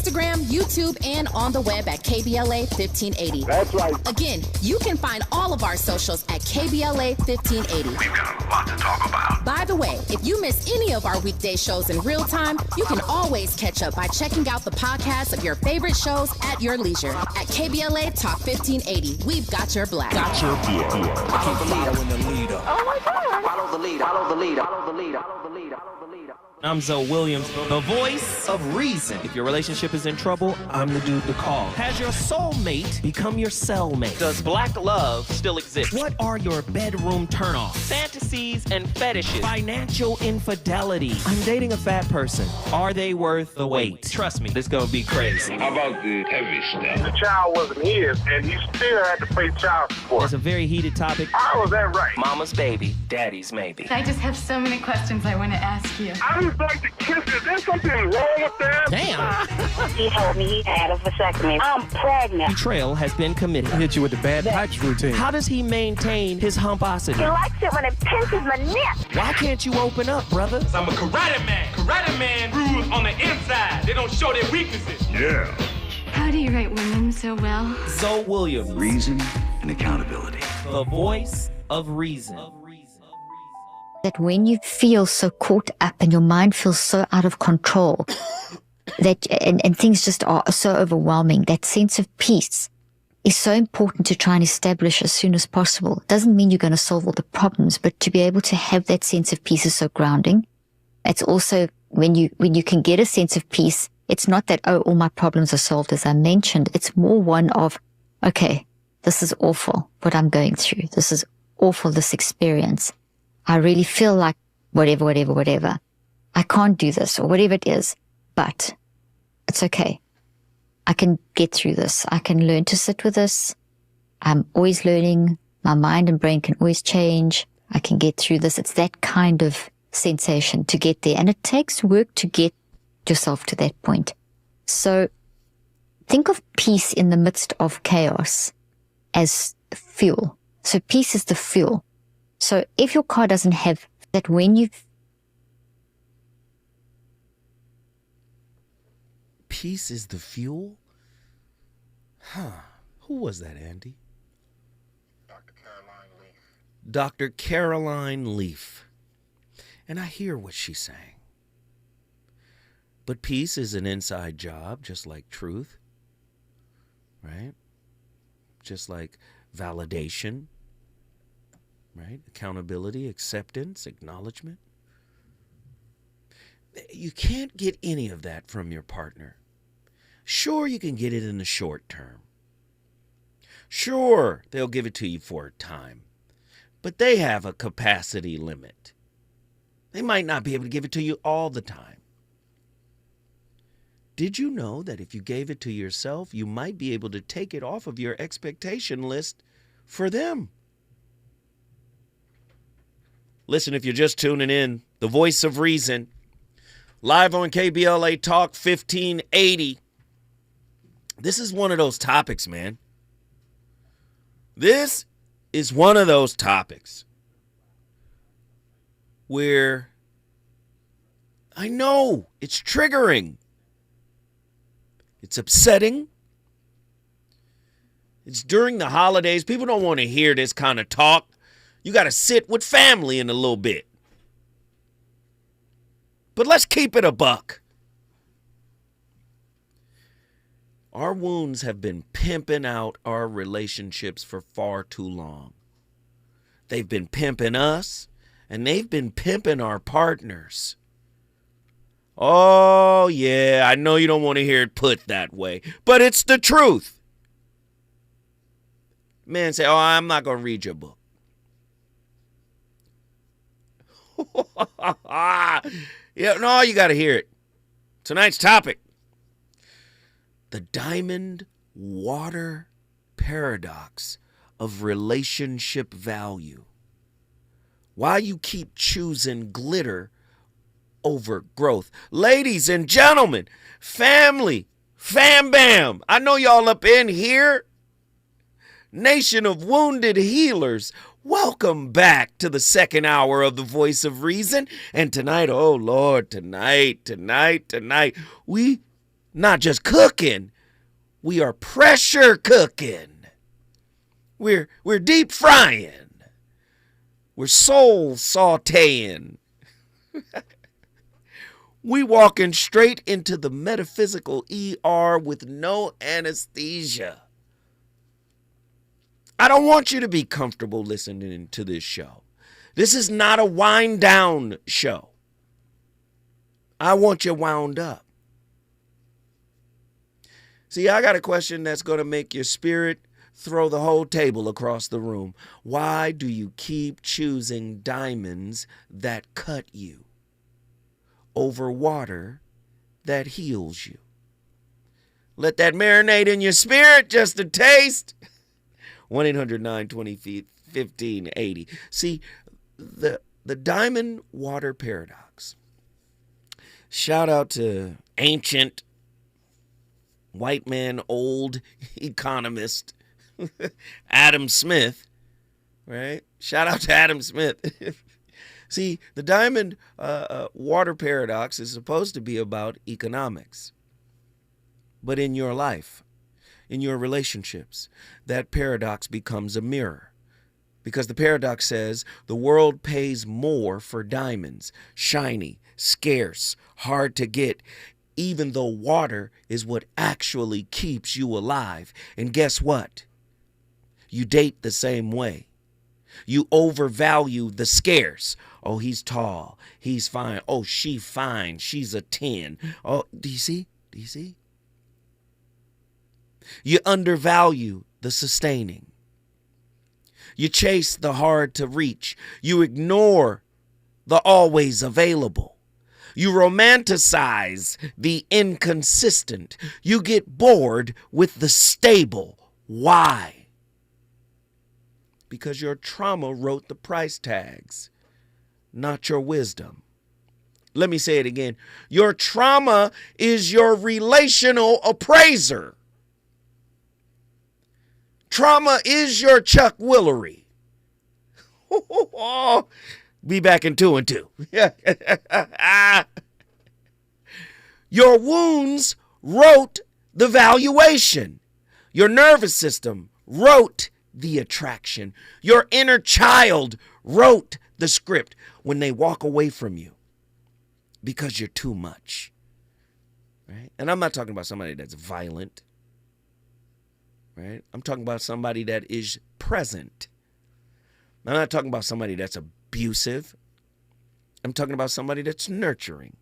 Instagram, YouTube, and on the web at KBLA 1580. That's right. Again, you can find all of our socials at KBLA 1580. We've got a lot to talk about. By the way, if you miss any of our weekday shows in real time, you can always catch up by checking out the podcast of your favorite shows at your leisure. At KBLA Talk 1580, we've got your black. Got your black. Keep following the leader. Oh my God. Follow the leader. Follow the leader. Follow the leader. Follow the leader. Follow the leader. I'm Zoe Williams, the voice of reason. If your relationship is in trouble, I'm the dude to call. Has your soulmate become your cellmate? Does black love still exist? What are your bedroom turnoffs? Fantasies and fetishes. Financial infidelity. I'm dating a fat person. Are they worth the wait? Trust me, this is gonna be crazy. How about the heavy stuff? The child wasn't his, and he still had to pay child support. It's a very heated topic. How was that right? Mama's baby, daddy's maybe. I just have so many questions I want to ask you. I just like to kiss it. Is there something wrong with that? Damn. He told me he had a vasectomy. I'm pregnant. Betrayal has been committed. Hit you with the bad pipes routine. How does he maintain his humposity? He likes it when it pinches my neck. Why can't you open up, brother? I'm a karate man. Karate man rules on the inside. They don't show their weaknesses. Yeah. How do you write women so well? Zoe Williams, Reason and accountability. the voice of reason. That when you feel so caught up and your mind feels so out of control, that and things just are so overwhelming, that sense of peace is so important to try and establish as soon as possible. It doesn't mean you're going to solve all the problems, but to be able to have that sense of peace is so grounding. It's also when you can get a sense of peace, it's not that, oh, all my problems are solved, as I mentioned. It's more one of, okay, this is awful, what I'm going through. This is awful, this experience. I really feel like whatever. I can't do this or whatever it is, but it's okay. I can get through this. I can learn to sit with this. I'm always learning. My mind and brain can always change. I can get through this. It's that kind of sensation to get there. And it takes work to get yourself to that point. So think of peace in the midst of chaos as fuel. So peace is the fuel. So if your car doesn't have that, when you... Peace is the fuel? Huh. Who was that, Andy? Dr. Caroline Leaf. Dr. Caroline Leaf. And I hear what she's saying. But peace is an inside job, just like truth. Right? Just like validation. Right? Accountability, acceptance, acknowledgement. You can't get any of that from your partner. Sure, you can get it in the short term. Sure, they'll give it to you for a time. But they have a capacity limit. They might not be able to give it to you all the time. Did you know that if you gave it to yourself, you might be able to take it off of your expectation list for them? Listen, if you're just tuning in, the voice of reason, live on KBLA Talk 1580. This is one of those topics, man. This is one of those topics where I know it's triggering. It's upsetting. It's during the holidays. People don't want to hear this kind of talk. You got to sit with family in a little bit. But let's keep it a buck. Our wounds have been pimping out our relationships for far too long. They've been pimping us, and they've been pimping our partners. Oh, yeah, I know you don't want to hear it put that way, but it's the truth. Men say, oh, I'm not going to read your book. Yeah, no, you got to hear it. Tonight's topic: the diamond water paradox of relationship value. Why you keep choosing glitter over growth. Ladies and gentlemen, family, fam bam, I know y'all up in here. Nation of wounded healers, welcome back to the second hour of the Voice of Reason. And tonight, oh Lord, tonight, we not just cooking, we are pressure cooking. We're deep frying. We're soul sauteing. We walking straight into the metaphysical ER with no anesthesia. I don't want you to be comfortable listening to this show. This is not a wind down show. I want you wound up. See, I got a question that's going to make your spirit throw the whole table across the room. Why do you keep choosing diamonds that cut you over water that heals you? Let that marinate in your spirit just a taste. 1-800-920-1580. See, the diamond water paradox. Shout out to ancient white man, old economist, Adam Smith, right? Shout out to Adam Smith. See, the diamond water paradox is supposed to be about economics. But in your life, in your relationships, that paradox becomes a mirror. Because the paradox says the world pays more for diamonds, shiny, scarce, hard to get, even though water is what actually keeps you alive. And guess what? You date the same way. You overvalue the scarce. Oh, he's tall. He's fine. Oh, she fine. She's a 10. Oh, do you see? Do you see? You undervalue the sustaining. You chase the hard to reach. You ignore the always available. You romanticize the inconsistent. You get bored with the stable. Why? Because your trauma wrote the price tags, not your wisdom. Let me say it again. Your trauma is your relational appraiser. Trauma is your Chuck Willery. Be back in 2 and 2. Your wounds wrote the valuation. Your nervous system wrote the attraction. Your inner child wrote the script when they walk away from you because you're too much. Right? And I'm not talking about somebody that's violent. Right? I'm talking about somebody that is present. I'm not talking about somebody that's abusive. I'm talking about somebody that's nurturing.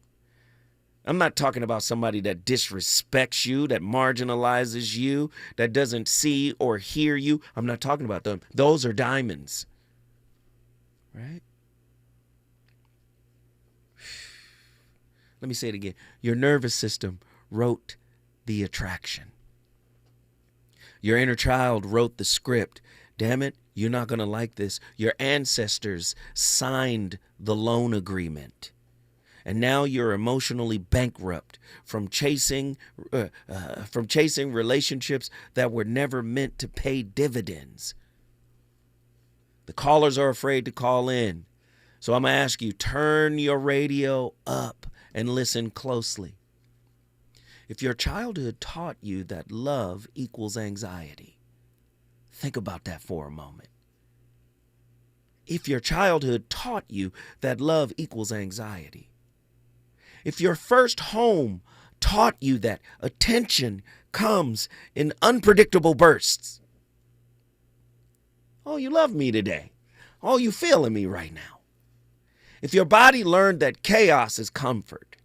I'm not talking about somebody that disrespects you, that marginalizes you, that doesn't see or hear you. I'm not talking about them. Those are diamonds. Right? Let me say it again. Your nervous system wrote the attraction. Your inner child wrote the script. Damn it, you're not going to like this. Your ancestors signed the loan agreement. And now you're emotionally bankrupt from chasing relationships that were never meant to pay dividends. The callers are afraid to call in. So I'm going to ask you, turn your radio up and listen closely. If your childhood taught you that love equals anxiety, think about that for a moment. If your childhood taught you that love equals anxiety, if your first home taught you that attention comes in unpredictable bursts, oh, you love me today. Oh, you feeling me right now. If your body learned that chaos is comfort,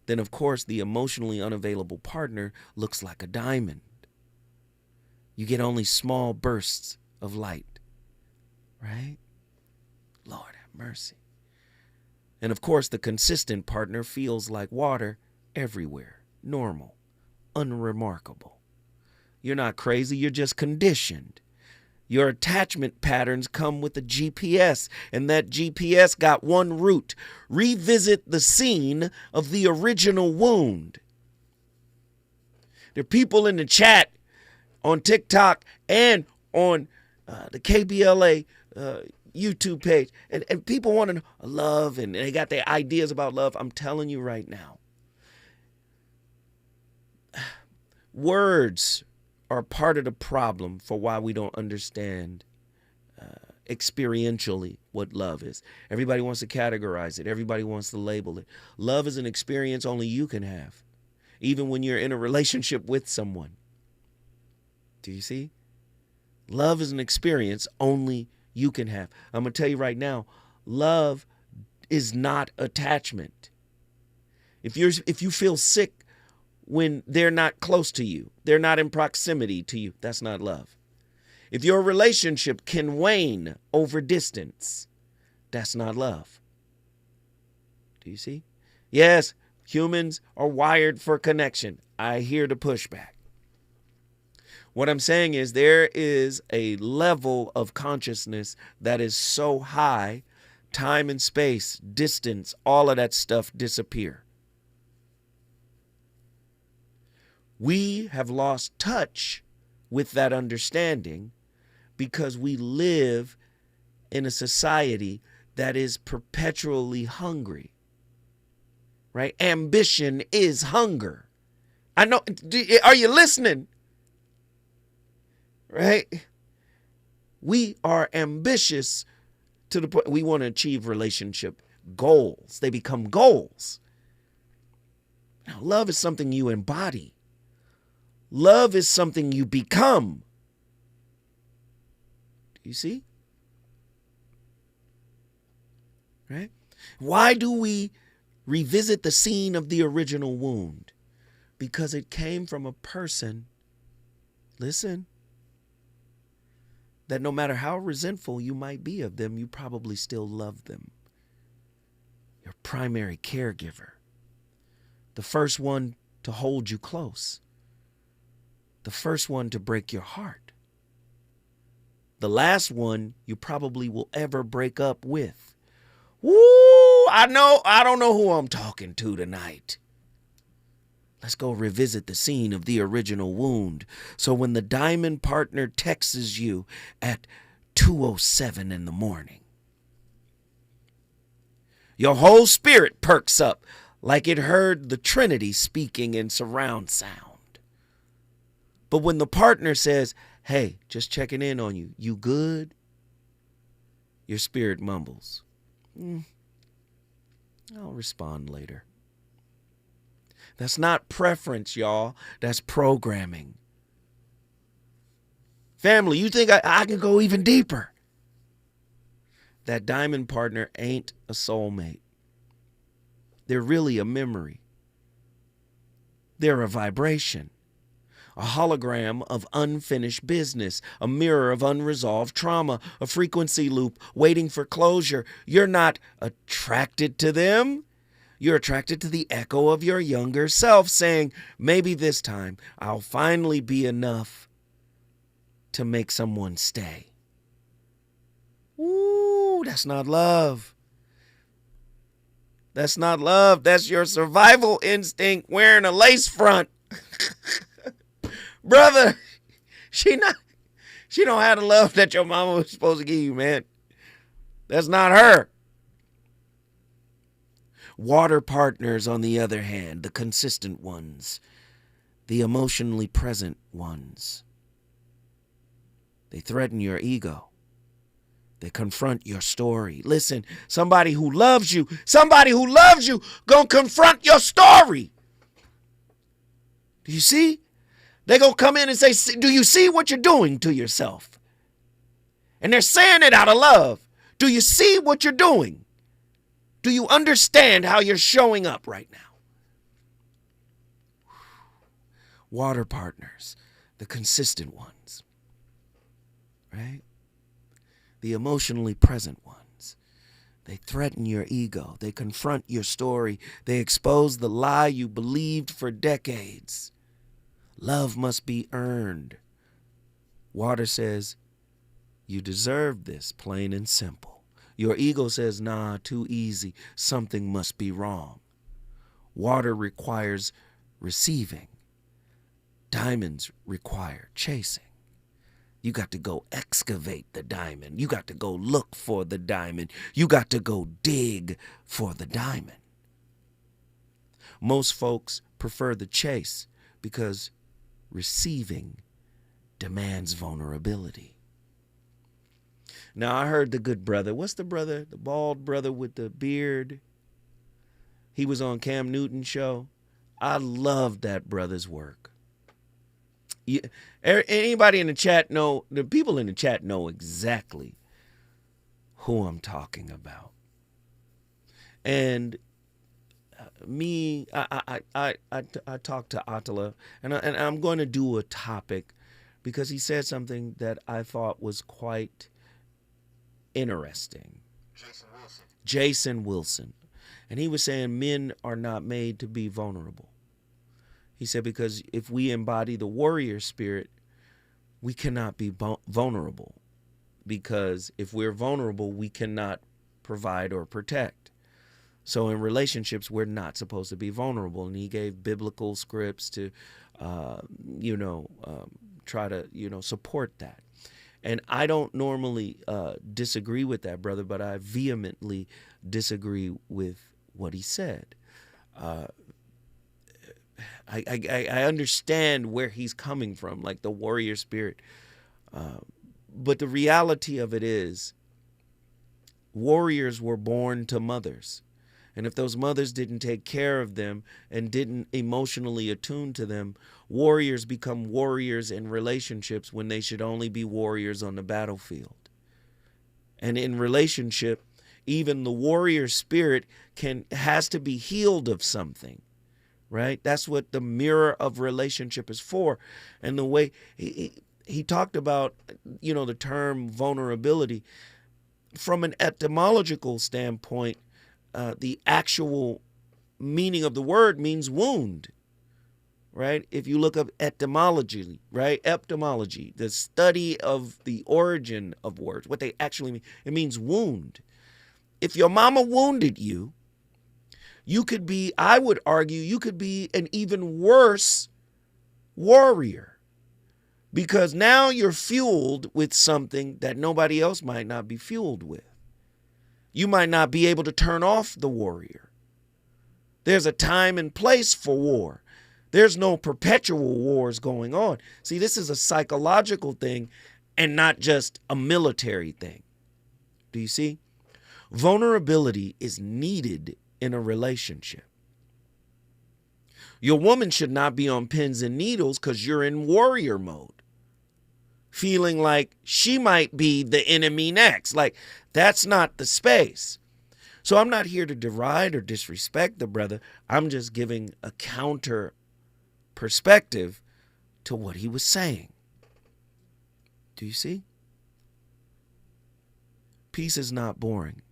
then of course the emotionally unavailable partner looks like a diamond. You get only small bursts of light, right? Lord have mercy. And of course the consistent partner feels like water everywhere, normal, unremarkable. You're not crazy, you're just conditioned. Your attachment patterns come with a GPS, and that GPS got one route: revisit the scene of the original wound. There are people in the chat on TikTok and on the KBLA YouTube page, and people want to know love, and they got their ideas about love. I'm telling you right now, Words are part of the problem for why we don't understand experientially what love is. Everybody wants to categorize it. Everybody wants to label it. Love is an experience only you can have, even when you're in a relationship with someone. Do you see? Love is an experience only you can have. I'm going to tell you right now, love is not attachment. If you feel sick when they're not close to you, they're not in proximity to you, that's not love. If your relationship can wane over distance, that's not love. Do you see? Yes, humans are wired for connection. I hear the pushback. What I'm saying is there is a level of consciousness that is so high, time and space, distance, all of that stuff disappear. We have lost touch with that understanding because we live in a society that is perpetually hungry, right? Ambition is hunger. I know. Are you listening? Right? We are ambitious to the point we want to achieve relationship goals. They become goals. Now, love is something you embody. Love is something you become. Do you see? Right? Why do we revisit the scene of the original wound? Because it came from a person, listen, that no matter how resentful you might be of them, you probably still love them. Your primary caregiver. The first one to hold you close. The first one to break your heart. The last one you probably will ever break up with. Woo! I don't know who I'm talking to tonight. Let's go revisit the scene of the original wound. So when the diamond partner texts you at 2:07 in the morning, your whole spirit perks up like it heard the Trinity speaking in surround sound. But when the partner says, hey, just checking in on you, you good? Your spirit mumbles, I'll respond later. That's not preference, y'all. That's programming. Family, you think I can go even deeper? That diamond partner ain't a soulmate. They're really a memory. They're a vibration. A hologram of unfinished business, a mirror of unresolved trauma, a frequency loop waiting for closure. You're not attracted to them. You're attracted to the echo of your younger self saying, maybe this time I'll finally be enough to make someone stay. Ooh, that's not love. That's not love. That's your survival instinct wearing a lace front. Brother, she don't have the love that your mama was supposed to give you, man. That's not her. Water partners, on the other hand, the consistent ones, the emotionally present ones, they threaten your ego. They confront your story. Listen, somebody who loves you gonna confront your story. Do you see? They're going to come in and say, do you see what you're doing to yourself? And they're saying it out of love. Do you see what you're doing? Do you understand how you're showing up right now? Water partners, the consistent ones, right? The emotionally present ones. They threaten your ego. They confront your story. They expose the lie you believed for decades. Love must be earned. Water says, you deserve this, plain and simple. Your ego says, nah, too easy. Something must be wrong. Water requires receiving. Diamonds require chasing. You got to go excavate the diamond. You got to go look for the diamond. You got to go dig for the diamond. Most folks prefer the chase because receiving demands vulnerability. Now, I heard the good brother. What's the brother? The bald brother with the beard. He was on Cam Newton's show. I loved that brother's work. Anybody in the chat know, the people in the chat know exactly who I'm talking about. And me, I talked to Attila, and I'm going to do a topic because he said something that I thought was quite interesting. Jason Wilson. And he was saying men are not made to be vulnerable. He said because if we embody the warrior spirit, we cannot be vulnerable. Because if we're vulnerable, we cannot provide or protect. So in relationships, we're not supposed to be vulnerable. And he gave biblical scripts to, try to, support that. And I don't normally disagree with that, brother, but I vehemently disagree with what he said. I understand where he's coming from, like the warrior spirit. But the reality of it is, warriors were born to mothers. And if those mothers didn't take care of them and didn't emotionally attune to them, warriors become warriors in relationships when they should only be warriors on the battlefield. And in relationship, even the warrior spirit has to be healed of something, right? That's what the mirror of relationship is for. And the way he talked about, the term vulnerability from an etymological standpoint, the actual meaning of the word means wound, right? If you look up etymology, right? Etymology, the study of the origin of words, what they actually mean, it means wound. If your mama wounded you, you could be, I would argue, you could be an even worse warrior because now you're fueled with something that nobody else might not be fueled with. You might not be able to turn off the warrior. There's a time and place for war. There's no perpetual wars going on. See, this is a psychological thing and not just a military thing. Do you see? Vulnerability is needed in a relationship. Your woman should not be on pins and needles because you're in warrior mode, feeling like she might be the enemy next. Like, that's not the space. So I'm not here to deride or disrespect the brother. I'm just giving a counter perspective to what he was saying. Do you see? Peace is not boring.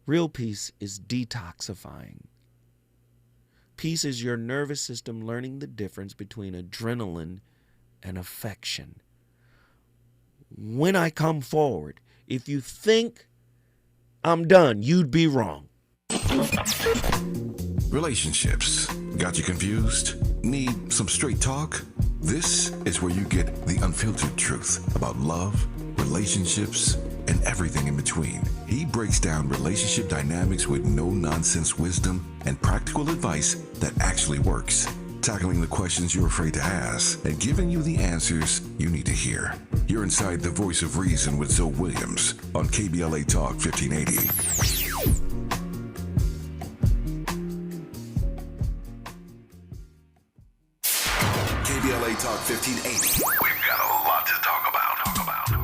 Real peace is detoxifying. Peace is your nervous system learning the difference between adrenaline and affection. When I come forward, if you think I'm done, you'd be wrong. Relationships. Got you confused? Need some straight talk? This is where you get the unfiltered truth about love, relationships, and everything in between. He breaks down relationship dynamics with no-nonsense wisdom and practical advice that actually works. Tackling the questions you're afraid to ask and giving you the answers you need to hear. You're inside the Voice of Reason with Zoe Williams on KBLA Talk 1580. KBLA Talk 1580. We've got a lot to talk about.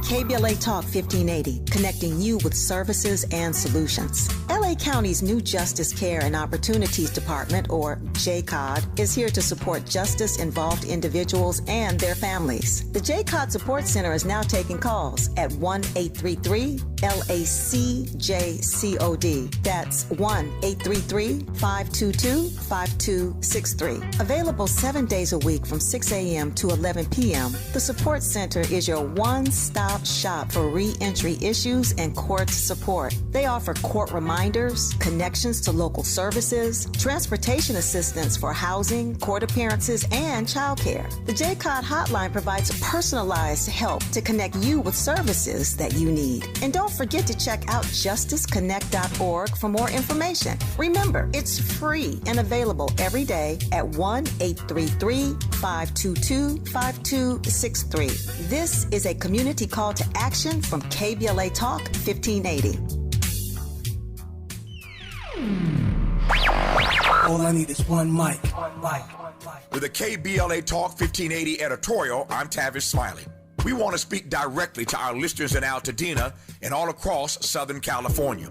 KBLA Talk 1580, connecting you with services and solutions. LA County's new Justice Care and Opportunities Department, or JCOD, is here to support justice-involved individuals and their families. The JCOD Support Center is now taking calls at 1-833-LACJCOD. That's 1-833-522-5263. Available 7 days a week from 6 a.m. to 11 p.m., the Support Center is your one-stop shop for re-entry issues and court support. They offer court reminders, reminders, connections to local services, transportation assistance for housing, court appearances, and childcare. The JCOD hotline provides personalized help to connect you with services that you need. And don't forget to check out justiceconnect.org for more information. Remember, it's free and available every day at 1-833-522-5263. This is a community call to action from KBLA Talk 1580. All I need is one mic. With the KBLA Talk 1580 editorial, I'm Tavis Smiley. We want to speak directly to our listeners in Altadena and all across Southern California.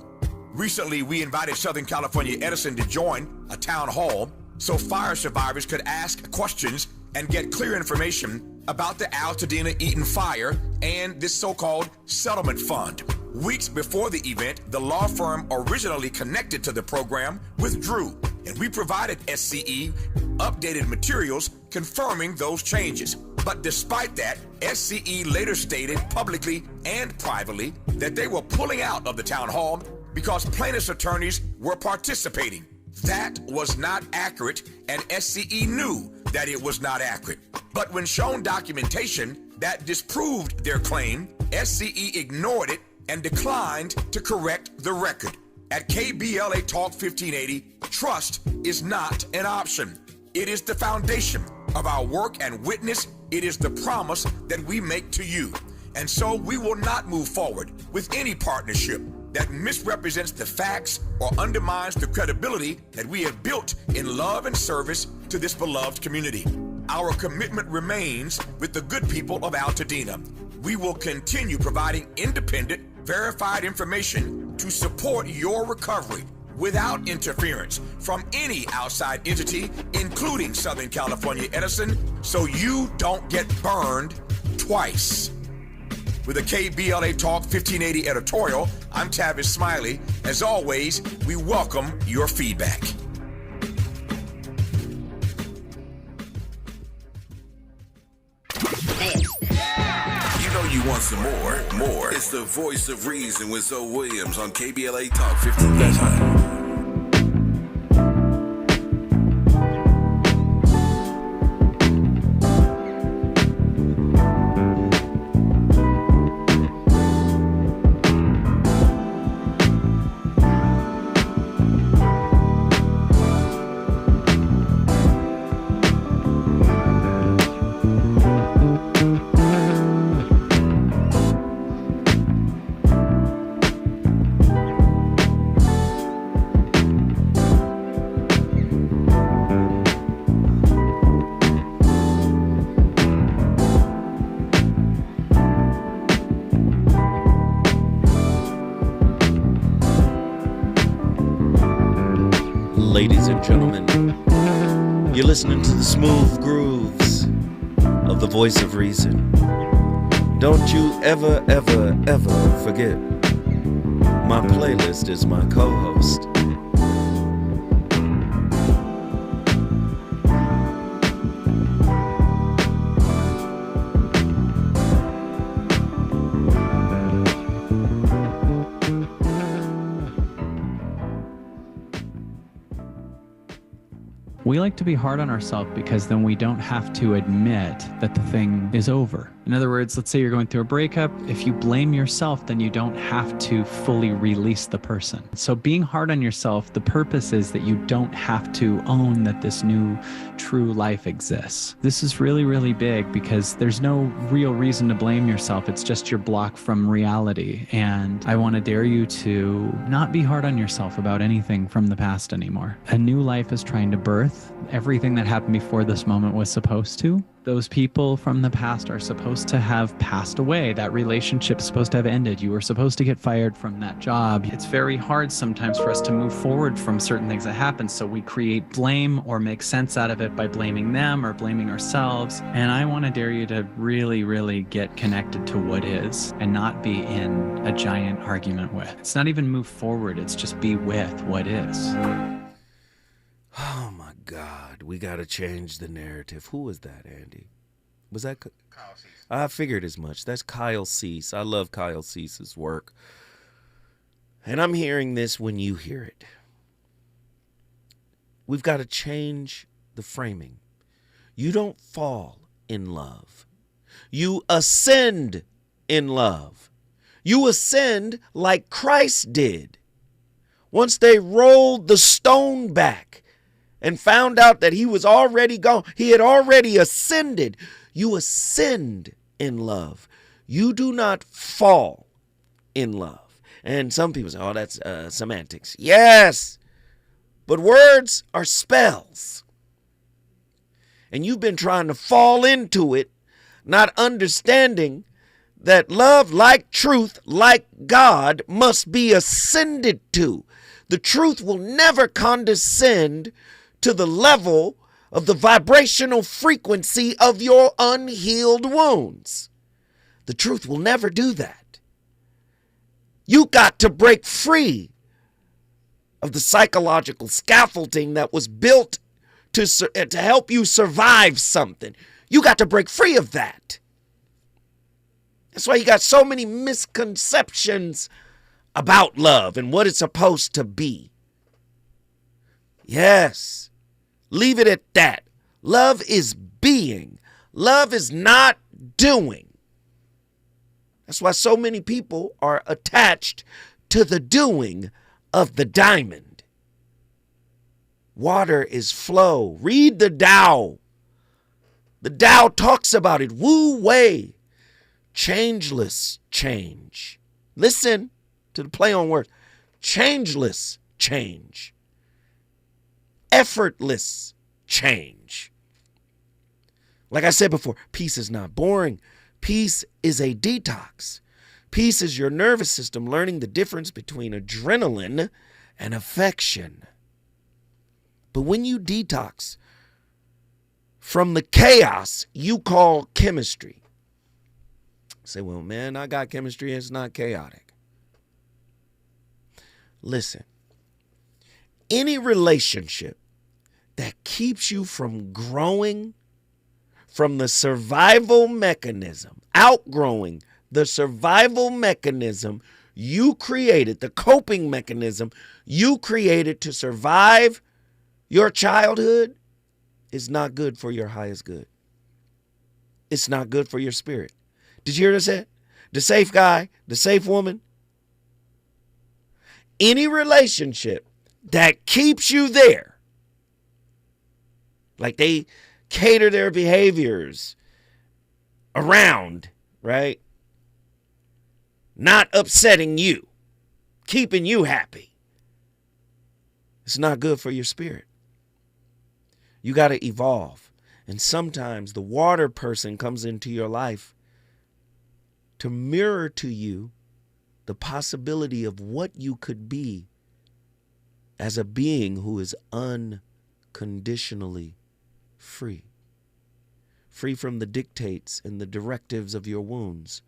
Recently, we invited Southern California Edison to join a town hall so fire survivors could ask questions and get clear information about the Altadena Eaton fire and this so-called settlement fund. Weeks before the event, the law firm originally connected to the program withdrew, and we provided SCE updated materials confirming those changes. But despite that, SCE later stated publicly and privately that they were pulling out of the town hall because plaintiffs' attorneys were participating. That was not accurate, and SCE knew that it was not accurate. But when shown documentation that disproved their claim, SCE ignored it and declined to correct the record. At KBLA Talk 1580, trust is not an option. It is the foundation of our work and witness. It is the promise that we make to you. And so we will not move forward with any partnership that misrepresents the facts or undermines the credibility that we have built in love and service to this beloved community. Our commitment remains with the good people of Altadena. We will continue providing independent, verified information to support your recovery without interference from any outside entity, including Southern California Edison, so you don't get burned twice. With a KBLA Talk 1580 editorial, I'm Tavis Smiley. As always, we welcome your feedback. You know you want some more. It's the voice of reason with Zoe Williams on KBLA Talk 1580. Ladies and gentlemen, you're listening to the smooth grooves of the voice of reason. Don't you ever forget, my playlist is my co-host. We like to be hard on ourselves because then we don't have to admit that the thing is over. In other words, let's say you're going through a breakup. If you blame yourself, then you don't have to fully release the person. So being hard on yourself, the purpose is that you don't have to own that this new true life exists. This is really, really big because there's no real reason to blame yourself. It's just your block from reality. And I want to dare you to not be hard on yourself about anything from the past anymore. A new life is trying to birth. Everything that happened before this moment was supposed to. Those people from the past are supposed to have passed away. That relationship is supposed to have ended. You were supposed to get fired from that job. It's very hard sometimes for us to move forward from certain things that happen. So we create blame or make sense out of it by blaming them or blaming ourselves. And I want to dare you to really, really get connected to what is and not be in a giant argument with. It's not even move forward. It's just be with what is. Oh my God, we got to change the narrative. Who was that, Andy? Was that Kyle Cease? I figured as much. That's Kyle Cease. I love Kyle Cease's work. And I'm hearing this when you hear it. We've got to change the framing. You don't fall in love. You ascend in love. You ascend like Christ did. Once they rolled the stone back and found out that he was already gone, he had already ascended. You ascend in love. You do not fall in love. And some people say, oh, that's semantics. Yes, but words are spells. And you've been trying to fall into it, not understanding that love, like truth, like God, must be ascended to. The truth will never condescend to the level of the vibrational frequency of your unhealed wounds. The truth will never do that. You got to break free of the psychological scaffolding that was built to help you survive something. You got to break free of that. That's why you got so many misconceptions about love and what it's supposed to be. Yes, leave it at that. Love is being. Love is not doing. That's why so many people are attached to the doing of the diamond. Water is flow. Read the Tao. The Tao talks about it. Wu Wei. Changeless change. Listen to the play on words. Changeless change. Effortless change. Like I said before, peace is not boring. Peace is a detox. Peace is your nervous system learning the difference between adrenaline and affection. But when you detox from the chaos you call chemistry, say, well, man, I got chemistry. It's not chaotic. Listen, any relationship that keeps you from growing from the survival mechanism, outgrowing the survival mechanism you created, the coping mechanism you created to survive your childhood, is not good for your highest good. It's not good for your spirit. Did you hear this? The safe guy, the safe woman. Any relationship that keeps you there, like they cater their behaviors around, right? Not upsetting you, keeping you happy. It's not good for your spirit. You got to evolve. And sometimes the water person comes into your life to mirror to you the possibility of what you could be as a being who is unconditionally free. Free from the dictates and the directives of your wounds.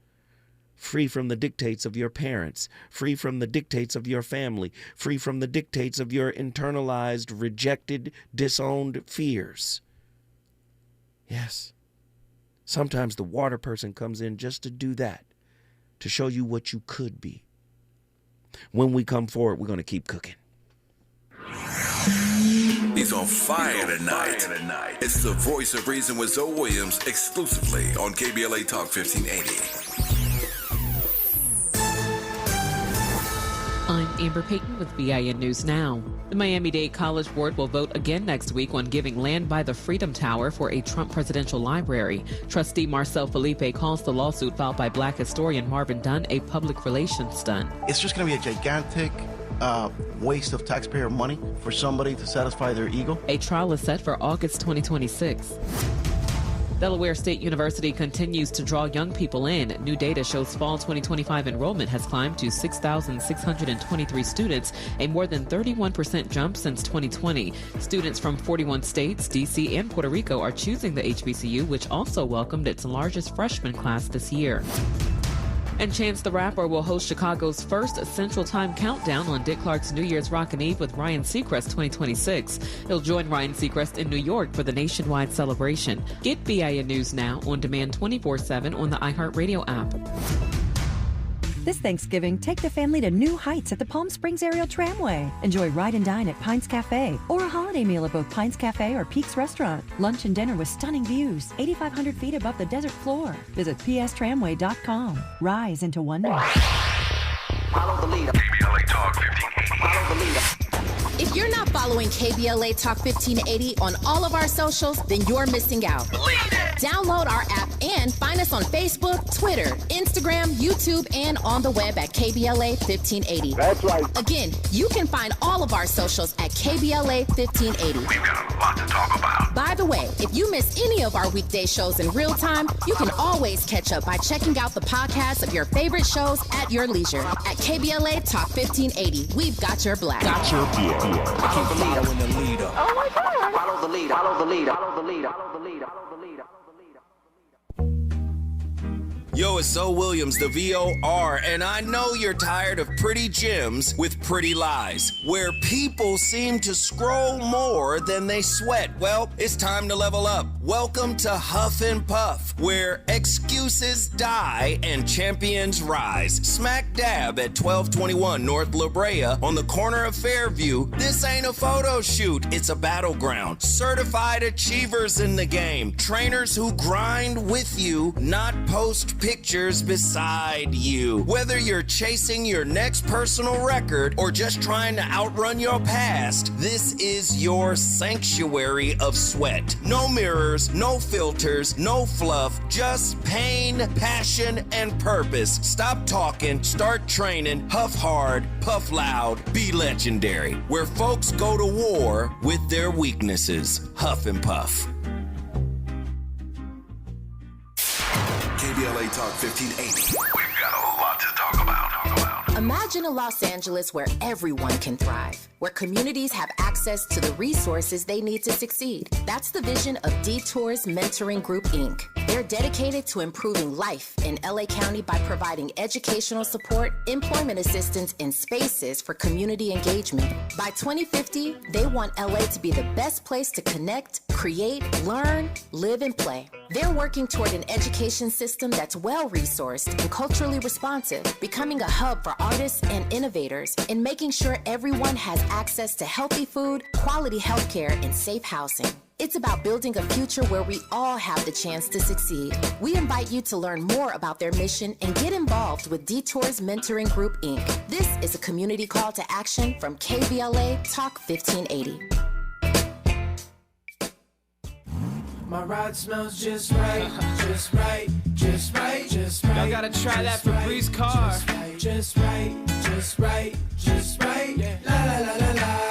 Free from the dictates of your parents. Free from the dictates of your family. Free from the dictates of your internalized, rejected, disowned fears. Yes. Sometimes the water person comes in just to do that, to show you what you could be. When we come forward, we're going to keep cooking. He's on fire tonight. It's the voice of reason with Zoe Williams exclusively on KBLA Talk 1580. I'm Amber Payton with BIN News Now. The Miami-Dade College Board will vote again next week on giving land by the Freedom Tower for a Trump presidential library. Trustee Marcel Felipe calls the lawsuit filed by Black historian Marvin Dunn a public relations stunt. It's just going to be a gigantic waste of taxpayer money for somebody to satisfy their ego. A trial is set for August 2026. Delaware State University continues to draw young people in. New data shows fall 2025 enrollment has climbed to 6,623 students, a more than 31% jump since 2020. Students from 41 states, D.C., and Puerto Rico are choosing the HBCU, which also welcomed its largest freshman class this year. And Chance the Rapper will host Chicago's first Central Time countdown on Dick Clark's New Year's Rockin' Eve with Ryan Seacrest 2026. He'll join Ryan Seacrest in New York for the nationwide celebration. Get BIN News Now on demand 24/7 on the iHeartRadio app. This Thanksgiving, take the family to new heights at the Palm Springs Aerial Tramway. Enjoy Ride and Dine at Pines Cafe or a holiday meal at both Pines Cafe or Peaks Restaurant. Lunch and dinner with stunning views, 8,500 feet above the desert floor. Visit pstramway.com. Rise into wonder. Follow the leader. KBLA Talk 1580. Follow the leader. If you're not following KBLA Talk 1580 on all of our socials, then you're missing out. Download our app and find us on Facebook, Twitter, Instagram, YouTube, and on the web at KBLA 1580. That's right. Again, you can find all of our socials at KBLA 1580. We've got a lot to talk about. By the way, if you miss any of our weekday shows in real time, you can always catch up by checking out the podcast of your favorite shows at your leisure. At KBLA Talk 1580, we've got your black. Follow the leader. Oh my God. Follow the leader. Follow the leader. Follow the leader. Follow the leader. Follow the leader. Yo, it's So Williams, the VOR, and I know you're tired of pretty gems with pretty lies, where people seem to scroll more than they sweat. Well, it's time to level up. Welcome to Huff and Puff, where excuses die and champions rise. Smack dab at 1221 North La Brea on the corner of Fairview. This ain't a photo shoot, it's a battleground. Certified achievers in the game. Trainers who grind with you, not post pictures beside you. Whether you're chasing your next personal record or just trying to outrun your past, this is your sanctuary of sweat. No mirrors, no filters, no fluff, just pain, passion, and purpose. Stop talking, start training, huff hard, puff loud, be legendary. Where folks go to war with their weaknesses. Huff and Puff. KBLA Talk 1580. We've got a lot to talk about. Imagine a Los Angeles where everyone can thrive, where communities have access to the resources they need to succeed. That's the vision of Detours Mentoring Group, Inc. They're dedicated to improving life in LA County by providing educational support, employment assistance, and spaces for community engagement. By 2050, they want LA to be the best place to connect, create, learn, live, and play. They're working toward an education system that's well-resourced and culturally responsive, becoming a hub for artists and innovators, and making sure everyone has access to healthy food, quality healthcare, and safe housing. It's about building a future where we all have the chance to succeed. We invite you to learn more about their mission and get involved with Detours Mentoring Group, Inc. This is a community call to action from KBLA Talk 1580. My ride smells just right, just right, just right, just right. Y'all gotta try that Febreze car. Just right, just right, just right. La la la la la.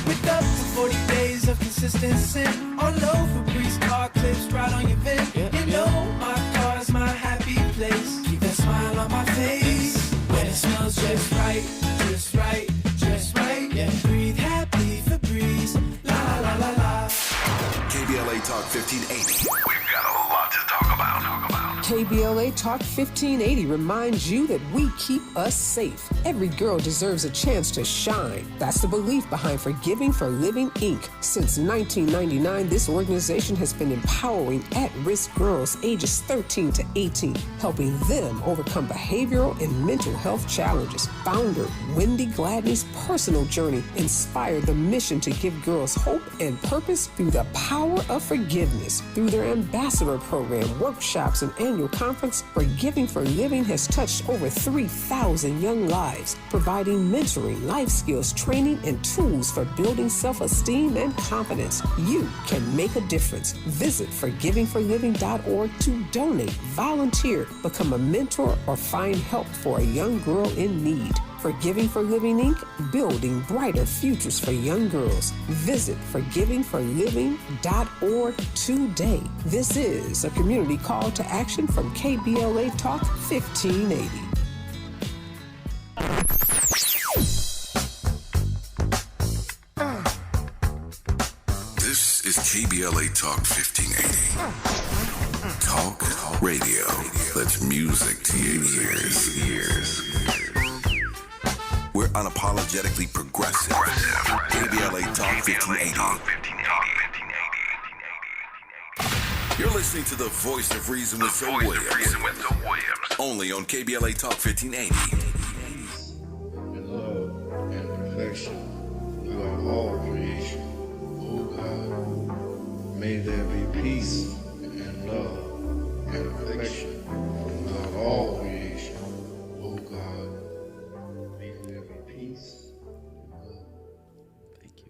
With up to 40 days of consistency. On low Febreze car clips right on your vent. You know my car's my happy place. Keep that smile on my face. When it smells just right, just right, just right. Breathe happy Febreze. La la la la la. KBLA Talk 1580. We've got a lot to talk about. KBLA Talk 1580 reminds you that we keep us safe. Every girl deserves a chance to shine. That's the belief behind Forgiving for Living, Inc. Since 1999, this organization has been empowering at-risk girls ages 13 to 18, helping them overcome behavioral and mental health challenges. Founder Wendy Gladney's personal journey inspired the mission to give girls hope and purpose through the power of forgiveness. Through their ambassador program, workshops, and annual conference, Forgiving for Living has touched over 3,000 young lives, providing mentoring, life skills, training, and tools for building self-esteem and confidence. You can make a difference. Visit forgivingforliving.org to donate, volunteer, become a mentor, or find help for a young girl in need. Forgiving for Living, Inc., building brighter futures for young girls. Visit forgivingforliving.org today. This is a community call to action from KBLA Talk 1580. This is KBLA Talk 1580. Talk radio. That's music to your ears. We're unapologetically progressive. KBLA Talk 1580. You're listening to the Voice of Reason with Zoe Williams. Only on KBLA Talk 1580. And love and perfection throughout all creation. Oh God, may there be peace and love and affection throughout all creation. Oh God, may there be peace and love. Thank you.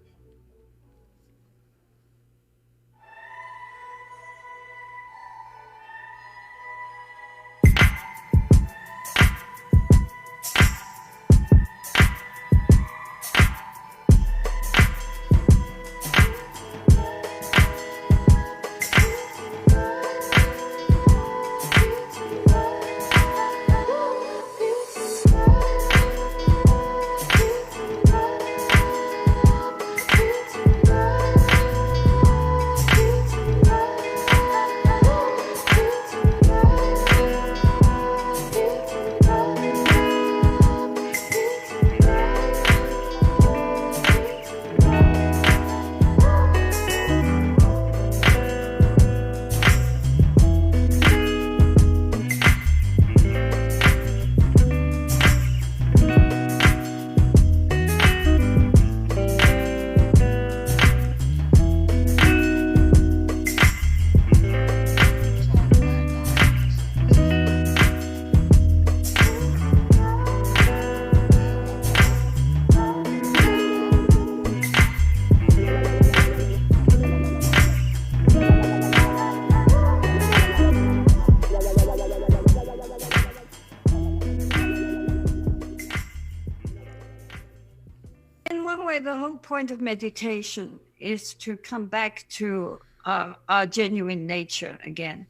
The whole point of meditation is to come back to our genuine nature again.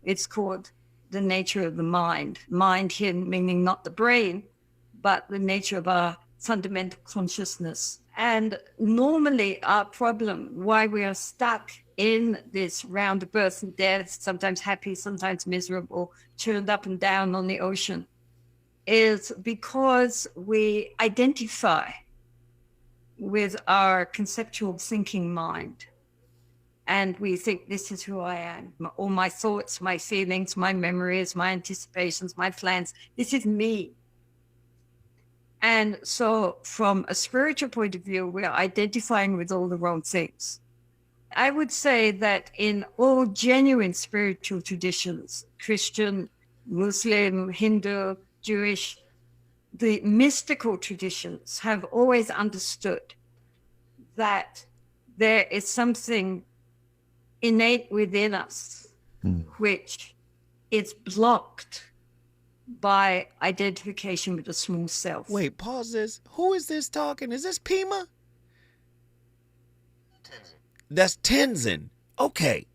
It's called the nature of the mind. Mind here meaning not the brain, but the nature of our fundamental consciousness. And normally our problem, why we are stuck in this round of birth and death, sometimes happy, sometimes miserable, churned up and down on the ocean, is because we identify with our conceptual thinking mind. And we think this is who I am. All my thoughts, my feelings, my memories, my anticipations, my plans, this is me. And so from a spiritual point of view, we're identifying with all the wrong things. I would say that in all genuine spiritual traditions, Christian, Muslim, Hindu, Jewish, the mystical traditions have always understood that there is something innate within us which is blocked by identification with the small self. Wait, pause this. Who is this talking? Is this Pima? That's Tenzin. Okay.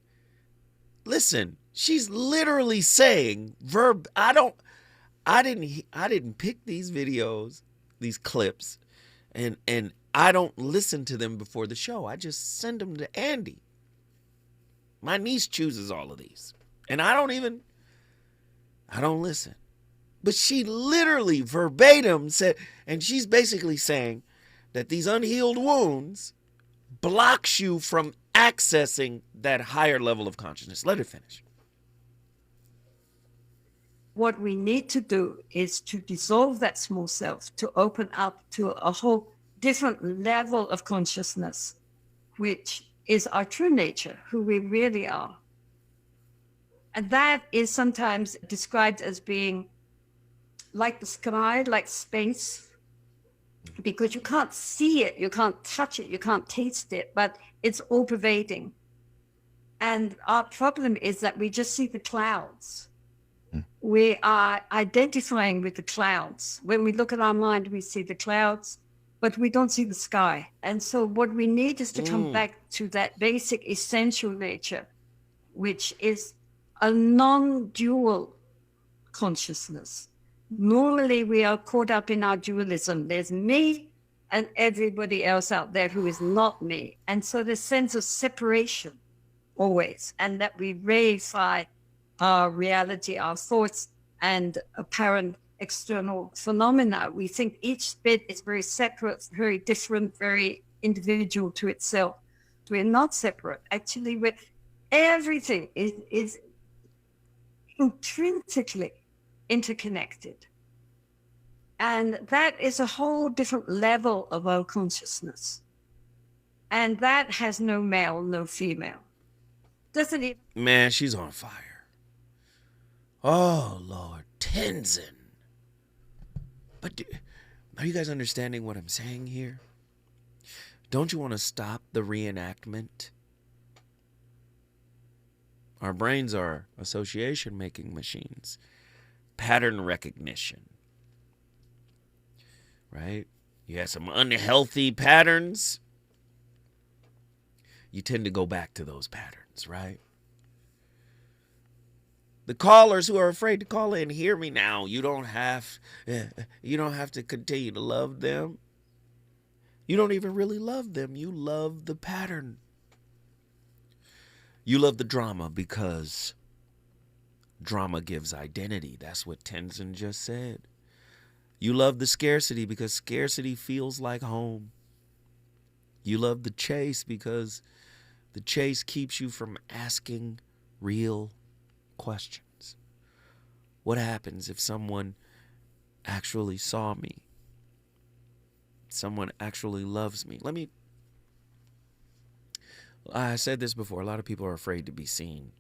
Listen, she's literally saying I didn't pick these videos, these clips, and I don't listen to them before the show. I just send them to Andy. My niece chooses all of these. And I don't listen. But she literally verbatim said, and she's basically saying that these unhealed wounds blocks you from accessing that higher level of consciousness. Let her finish. What we need to do is to dissolve that small self, to open up to a whole different level of consciousness, which is our true nature, who we really are. And that is sometimes described as being like the sky, like space, because you can't see it, you can't touch it, you can't taste it, but it's all pervading. And our problem is that we just see the clouds. We are identifying with the clouds. When we look at our mind, we see the clouds, but we don't see the sky. And so what we need is to come back to that basic essential nature, which is a non-dual consciousness. Normally, we are caught up in our dualism. There's me and everybody else out there who is not me. And so the sense of separation always, and that we reify our reality, our thoughts, and apparent external phenomena. We think each bit is very separate, very different, very individual to itself. We're not separate. Actually, Everything is intrinsically interconnected. And that is a whole different level of our consciousness. And that has no male, no female. Doesn't even... Man, she's on fire. Oh, Lord. Tenzin. But are you guys understanding what I'm saying here? Don't you want to stop the reenactment? Our brains are association-making machines. Pattern recognition. Right? You have some unhealthy patterns. You tend to go back to those patterns, right? The callers who are afraid to call in, hear me now. You don't have to continue to love them. You don't even really love them. You love the pattern. You love the drama because drama gives identity. That's what Tenzin just said. You love the scarcity because scarcity feels like home. You love the chase because the chase keeps you from asking real questions. What happens if someone actually saw me? Someone actually loves me. I said this before, a lot of people are afraid to be seen.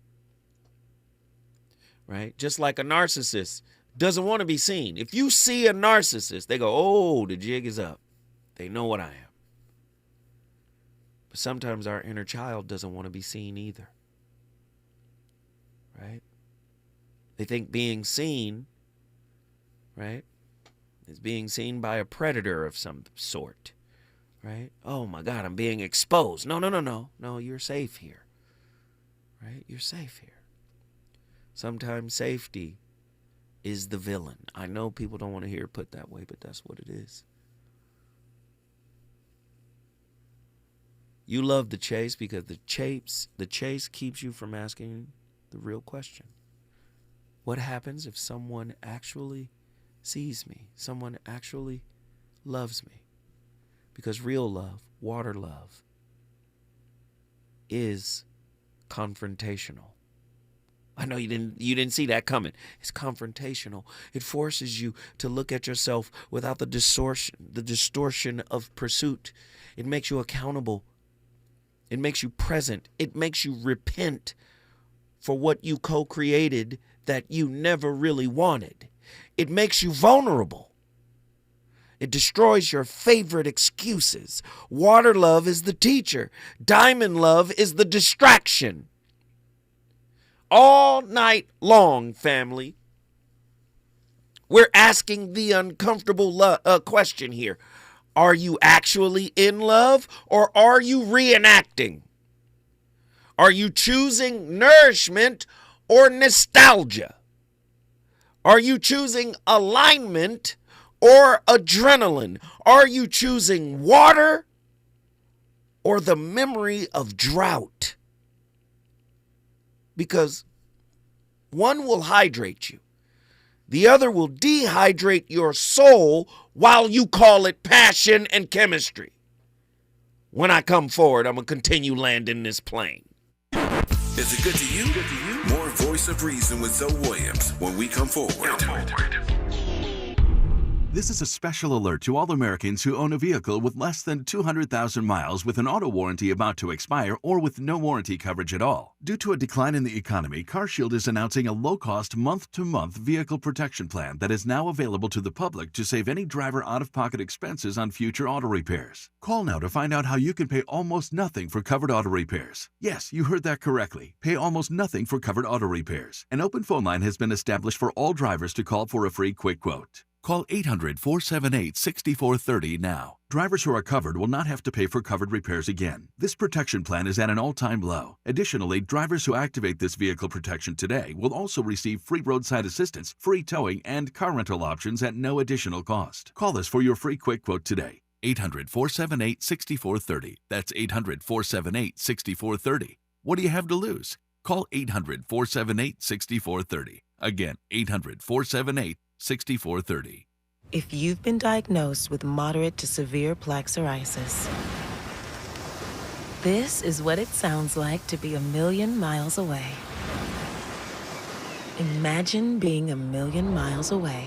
Right? Just like a narcissist doesn't want to be seen. If you see a narcissist, they go, oh, the jig is up. They know what I am. But sometimes our inner child doesn't want to be seen either. Right? They think being seen, right, is being seen by a predator of some sort. Right? Oh my God, I'm being exposed. No. No, you're safe here. Right? You're safe here. Sometimes safety is the villain. I know people don't want to hear it put that way, but that's what it is. You love the chase because the chase keeps you from asking the real question. What happens if someone actually sees me? Someone actually loves me? Because real love, water love, is confrontational. I know you didn't see that coming. It's confrontational. It forces you to look at yourself without the distortion of pursuit. It makes you accountable. It makes you present. It makes you repent for what you co-created that you never really wanted. It makes you vulnerable. It destroys your favorite excuses. Water love is the teacher. Diamond love is the distraction. All night long, family, we're asking the uncomfortable question here. Are you actually in love or are you reenacting? Are you choosing nourishment or nostalgia? Are you choosing alignment or adrenaline? Are you choosing water or the memory of drought? Because one will hydrate you. The other will dehydrate your soul while you call it passion and chemistry. When I come forward, I'm going to continue landing this plane. Is it good to you? More Voice of Reason with Zoe Williams when we come forward. This is a special alert to all Americans who own a vehicle with less than 200,000 miles with an auto warranty about to expire or with no warranty coverage at all. Due to a decline in the economy, CarShield is announcing a low-cost month-to-month vehicle protection plan that is now available to the public to save any driver out-of-pocket expenses on future auto repairs. Call now to find out how you can pay almost nothing for covered auto repairs. Yes, you heard that correctly. Pay almost nothing for covered auto repairs. An open phone line has been established for all drivers to call for a free quick quote. Call 800-478-6430 now. Drivers who are covered will not have to pay for covered repairs again. This protection plan is at an all-time low. Additionally, drivers who activate this vehicle protection today will also receive free roadside assistance, free towing, and car rental options at no additional cost. Call us for your free quick quote today. 800-478-6430. That's 800-478-6430. What do you have to lose? Call 800-478-6430. Again, 800-478-6430. If you've been diagnosed with moderate to severe plaque psoriasis, This is what it sounds like to be a million miles away. Imagine being a million miles away.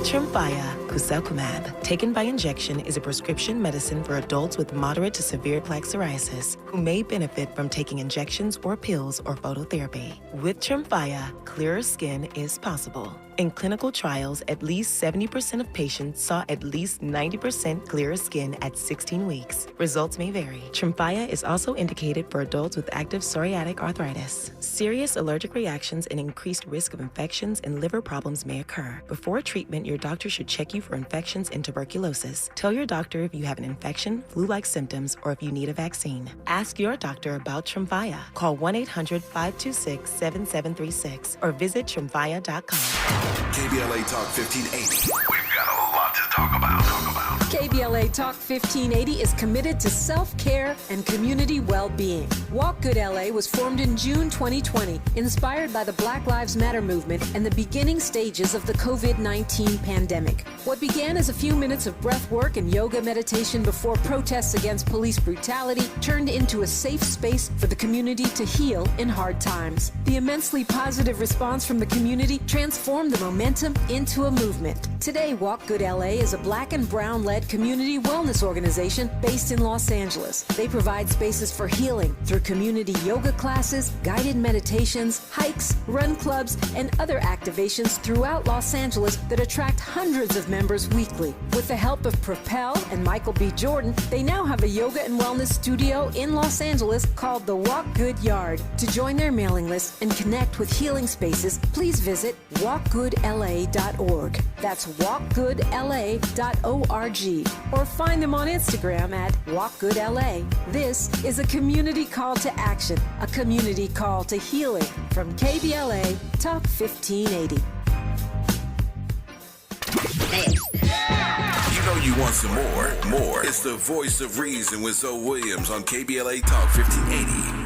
Tremfya Kuselkumab, taken by injection, is a prescription medicine for adults with moderate to severe plaque psoriasis who may benefit from taking injections or pills or phototherapy. With Tremfya, clearer skin is possible. In clinical trials, at least 70% of patients saw at least 90% clearer skin at 16 weeks. Results may vary. Tremfya is also indicated for adults with active psoriatic arthritis. Serious allergic reactions and increased risk of infections and liver problems may occur. Before treatment, your doctor should check you for infections and tuberculosis. Tell your doctor if you have an infection, flu-like symptoms, or if you need a vaccine. Ask your doctor about Tremfya. Call 1-800-526-7736 or visit tremfya.com. KBLA Talk 1580. We've got a lot to talk about. KBLA Talk 1580 is committed to self-care and community well-being. Walk Good LA was formed in June 2020, inspired by the Black Lives Matter movement and the beginning stages of the COVID-19 pandemic. What began as a few minutes of breath work and yoga meditation before protests against police brutality turned into a safe space for the community to heal in hard times. The immensely positive response from the community transformed the momentum into a movement. Today, Walk Good LA is a Black and brown-led community wellness organization based in Los Angeles. They provide spaces for healing through community yoga classes, guided meditations, hikes, run clubs, and other activations throughout Los Angeles that attract hundreds of members weekly. With the help of Propel and Michael B. Jordan, they now have a yoga and wellness studio in Los Angeles called the Walk Good Yard. To join their mailing list and connect with healing spaces, please visit walkgoodla.org. That's walkgoodla.org. Or find them on Instagram at walkgoodla. This is a community call to action, a community call to healing from KBLA Talk 1580. You know you want some more. It's the voice of reason with Zoe Williams on KBLA Talk 1580.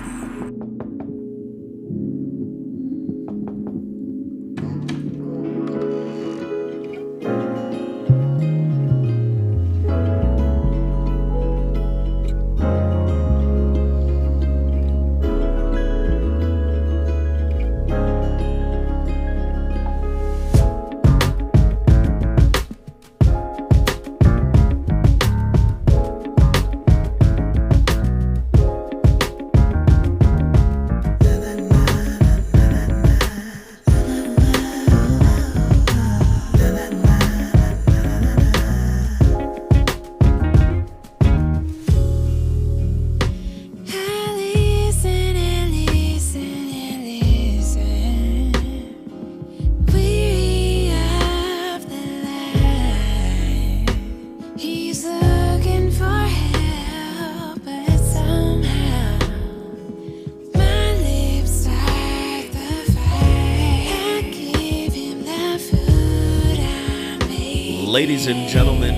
Ladies and gentlemen,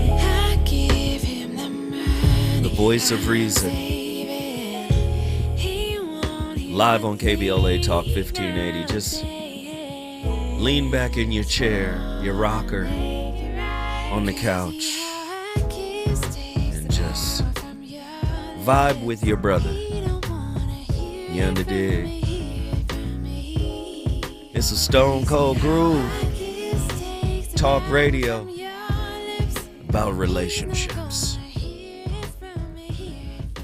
the voice of reason, live on KBLA Talk 1580. Just lean back in your chair, your rocker, on the couch, and just vibe with your brother. You under dig? It's a stone cold groove. Talk radio about relationships.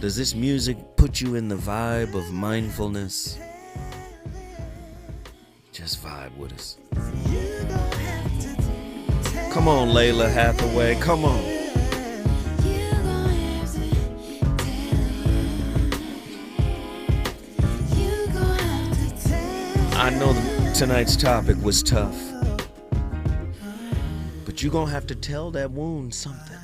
Does this music put you in the vibe of mindfulness? Just vibe with us. Come on, Layla Hathaway, come on. I know tonight's topic was tough, but you're gonna have to tell that wound something.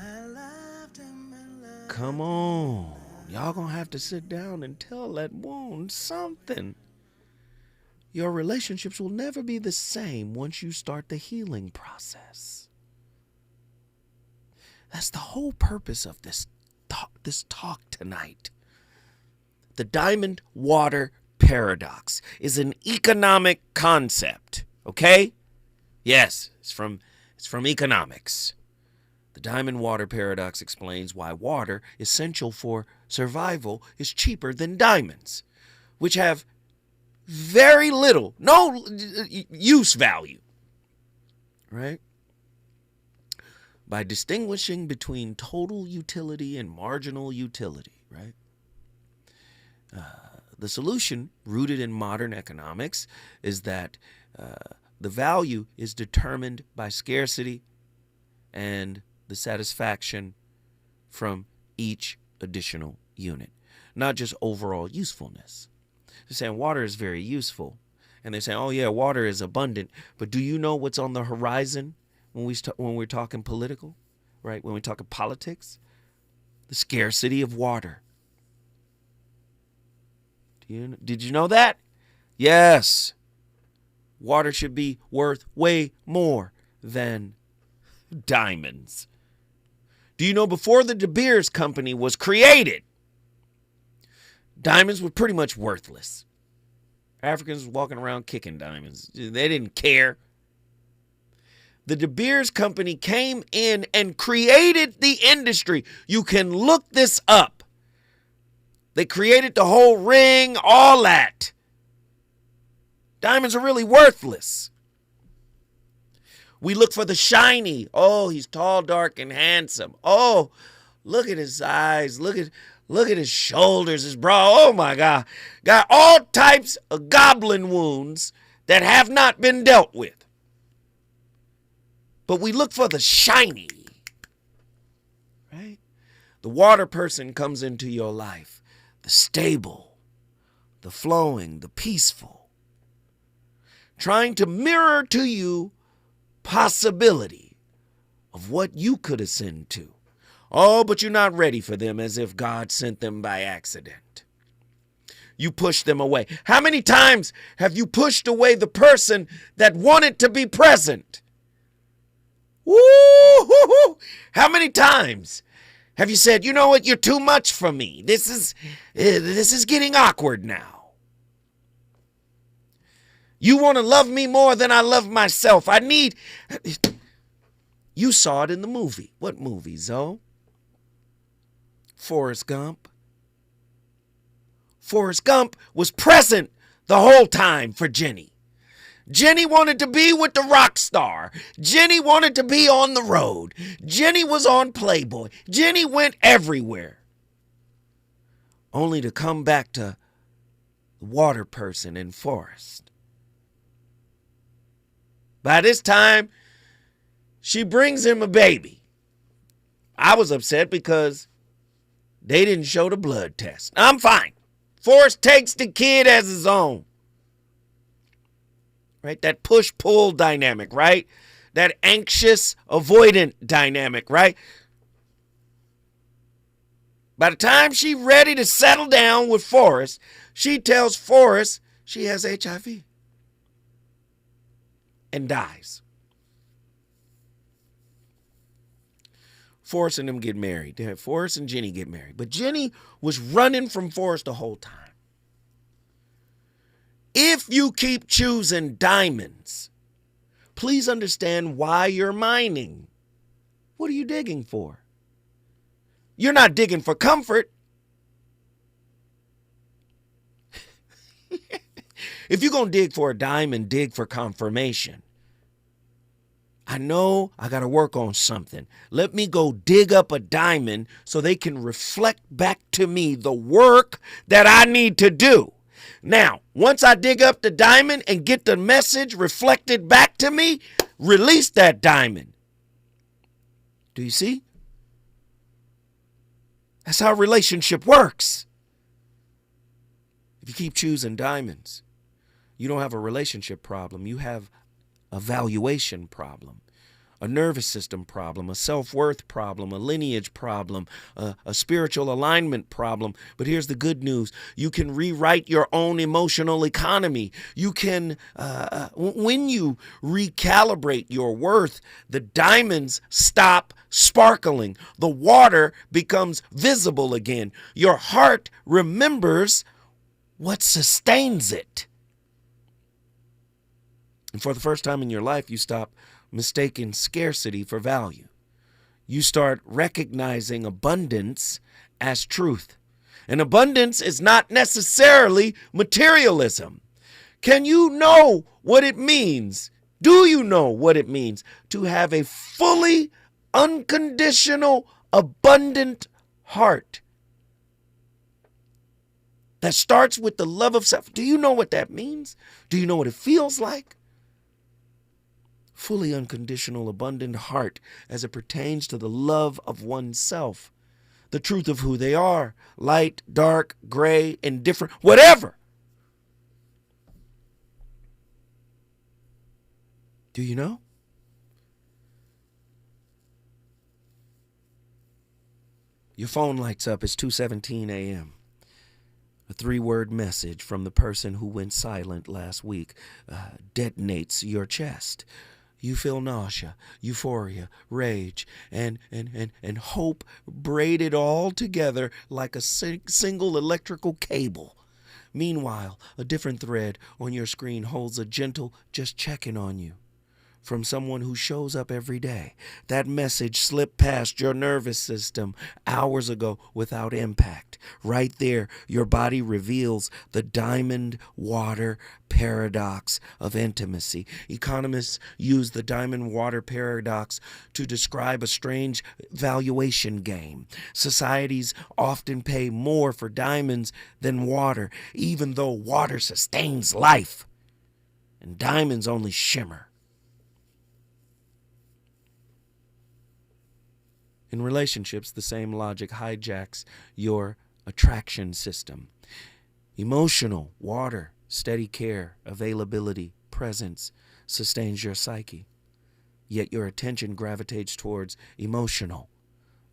Come on. Y'all gonna have to sit down and tell that wound something. Your relationships will never be the same once you start the healing process. That's the whole purpose of this talk tonight. The diamond water paradox is an economic concept, okay? Yes, it's from economics. The diamond water paradox explains why water, essential for survival, is cheaper than diamonds, which have very little, no use value, right? By distinguishing between total utility and marginal utility, right? The solution, rooted in modern economics, is that the value is determined by scarcity and the satisfaction from each additional unit, not just overall usefulness. They're saying water is very useful, and they're saying, oh yeah, water is abundant, but do you know what's on the horizon when we're talking political, right? When we're talking politics? The scarcity of water. Did you know that? Yes. Water should be worth way more than diamonds. Do you know before the De Beers Company was created, diamonds were pretty much worthless. Africans walking around kicking diamonds. They didn't care. The De Beers Company came in and created the industry. You can look this up. They created the whole ring, all that. Diamonds are really worthless. We look for the shiny. Oh, he's tall, dark, and handsome. Oh, look at his eyes. Look at his shoulders, his bra. Oh, my God. Got all types of goblin wounds that have not been dealt with. But we look for the shiny, right? The water person comes into your life. The stable, the flowing, the peaceful. Trying to mirror to you possibility of what you could ascend to. Oh, but you're not ready for them, as if God sent them by accident. You push them away. How many times have you pushed away the person that wanted to be present? Woo-hoo-hoo. How many times have you said, you know what, you're too much for me. This is getting awkward now. You want to love me more than I love myself. You saw it in the movie. What movie, Zoe? Forrest Gump. Forrest Gump was present the whole time for Jenny. Jenny wanted to be with the rock star. Jenny wanted to be on the road. Jenny was on Playboy. Jenny went everywhere. Only to come back to the water person in Forrest. By this time, she brings him a baby. I was upset because they didn't show the blood test. I'm fine. Forrest takes the kid as his own. Right? That push-pull dynamic, right? That anxious-avoidant dynamic, right? By the time she's ready to settle down with Forrest, she tells Forrest she has HIV. And dies. Forrest and them get married. Forrest and Jenny get married. But Jenny was running from Forrest the whole time. If you keep choosing diamonds, please understand why you're mining. What are you digging for? You're not digging for comfort. If you're going to dig for a diamond, dig for confirmation. I know I got to work on something. Let me go dig up a diamond so they can reflect back to me the work that I need to do. Now, once I dig up the diamond and get the message reflected back to me, release that diamond. Do you see? That's how a relationship works. If you keep choosing diamonds, you don't have a relationship problem. You have a valuation problem, a nervous system problem, a self-worth problem, a lineage problem, a spiritual alignment problem. But here's the good news. You can rewrite your own emotional economy. You can, when you recalibrate your worth, the diamonds stop sparkling. The water becomes visible again. Your heart remembers what sustains it. And for the first time in your life, you stop mistaking scarcity for value. you start recognizing abundance as truth. And abundance is not necessarily materialism. Can you know what it means? Do you know what it means to have a fully unconditional, abundant heart that starts with the love of self? Do you know what that means? Do you know what it feels like? Fully unconditional, abundant heart as it pertains to the love of oneself, the truth of who they are, light, dark, gray, indifferent, whatever. Do you know? Your phone lights up. It's 2:17 a.m. A 3-word message from the person who went silent last week detonates your chest. You feel nausea, euphoria, rage, and hope braided all together like a single electrical cable. Meanwhile, a different thread on your screen holds a gentle just checking on you from someone who shows up every day. That message slipped past your nervous system hours ago without impact. Right there, your body reveals the diamond water paradox of intimacy. Economists use the diamond water paradox to describe a strange valuation game. Societies often pay more for diamonds than water, even though water sustains life and diamonds only shimmer. In relationships, the same logic hijacks your attraction system. Emotional, water, steady care, availability, presence sustains your psyche. Yet your attention gravitates towards emotional,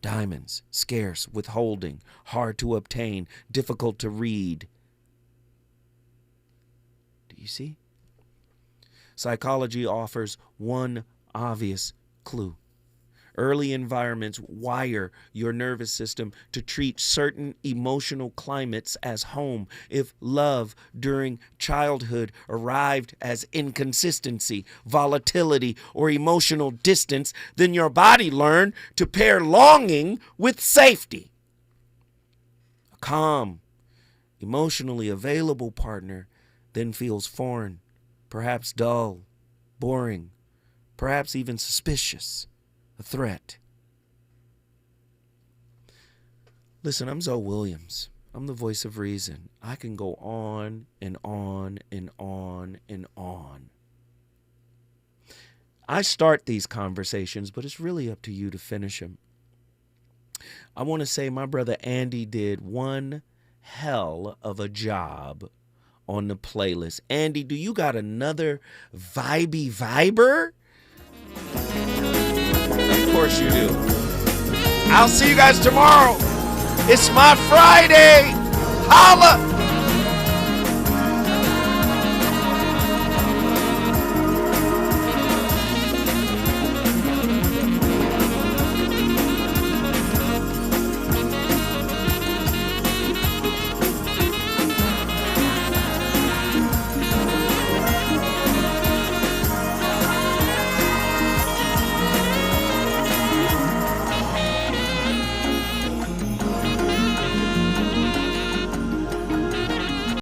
diamonds, scarce, withholding, hard to obtain, difficult to read. Do you see? Psychology offers one obvious clue. Early environments wire your nervous system to treat certain emotional climates as home. If love during childhood arrived as inconsistency, volatility, or emotional distance, then your body learned to pair longing with safety. A calm, emotionally available partner then feels foreign, perhaps dull, boring, perhaps even suspicious. A threat. Listen, I'm Zoe Williams. I'm the voice of reason. I can go on and on and on and on. I start these conversations, but it's really up to you to finish them. I want to say my brother Andy did one hell of a job on the playlist. Andy, do you got another vibey viber? Of course you do. I'll see you guys tomorrow. It's my Friday. Holla!